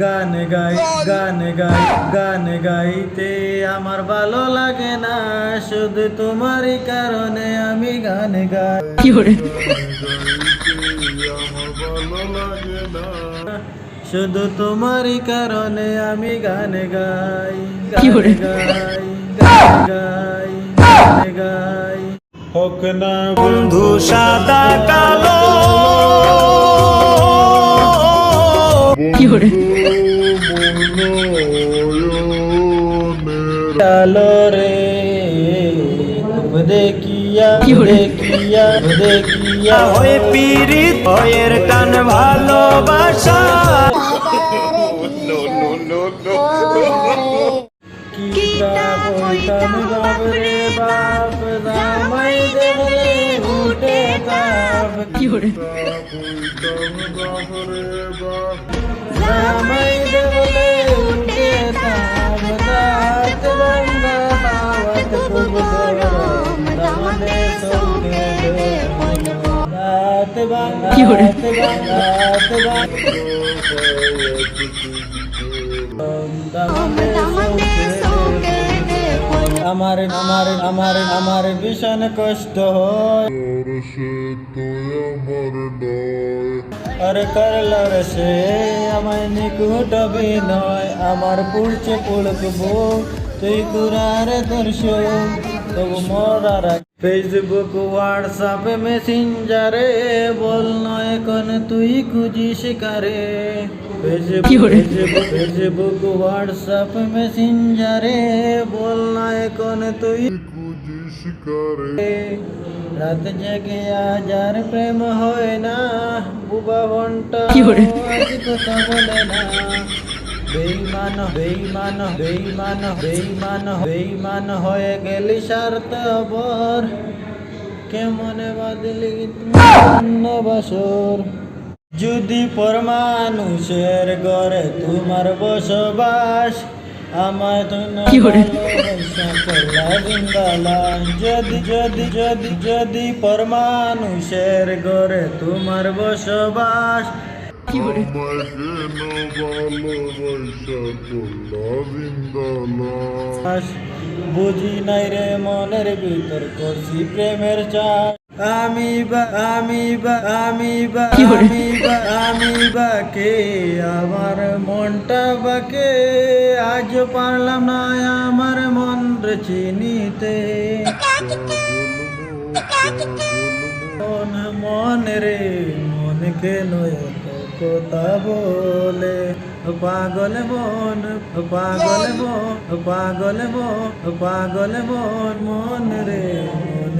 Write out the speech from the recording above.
গান গাই গান গাই গান গাইতে আমার ভালো লাগে না, শুধু তোমারই কারণে আমি গান গাই। শুধু তোমারই কারণে আমি গান গাই, গান গাই গান গাই গান গাই। হোক না বন্ধু সাদা কালো, কালো রে দেখিয়া দেখিয়া দেখিয়া হয়ে পীড়িত হয়ের টান ভালোবাসা। কিতা কইতাম বাবরে বাপ, জামাই দেখলে উঠে তাপ। জামাই দেখলে উঠে তাপ, দাঁত ভাঙ্গা দাওয়াত খুব গরম, দামনে চলকে দাঁত ভাঙ্গা দাঁত ভাঙ্গা দাঁত আমার আমার আমার আমার ভীষণ কষ্ট হয়। আরে করলার সে আমায় নিকুট বিনয়, আমার পুড়ছে পুড়কবো তুই কুরার দর্শক তবু মরার। ফেসবুক হোয়াটসঅ্যাপ মেসেঞ্জারে বল নয় কোন তুই খুঁজিস কারে। ফেসবুক হোয়াটসঅ্যাপ মেসেঞ্জারে বল নয় কোন তুই খুঁজিস কারে। রাত জেগে আজার প্রেম হয় না, বুবা বন্টা আজ কথা বলে না। বেঈমান বেঈমান বেঈমান বেঈমান বেঈমান হয়ে গেলি স্বার্থপর, কেমনে বাদলি বছর। যদি পর মানুষের ঘরে তোমার বসবাস, আমায় তো যদি যদি যদি যদি পর মানুষের ঘরে তোমার বসবাস, বুঝি নাই রে মনের ভিতর করছি প্রেমের চাষ। আমি বা আমি বা আমি বা আমি বা আমি বা কে, আমার মনটা বাকে আজ পারলাম না আমার মন রে চিনিতে। মন রে মন কেন কথা বলে, পাগল মন পাগল মন পাগল মন পাগল মন মন রে মন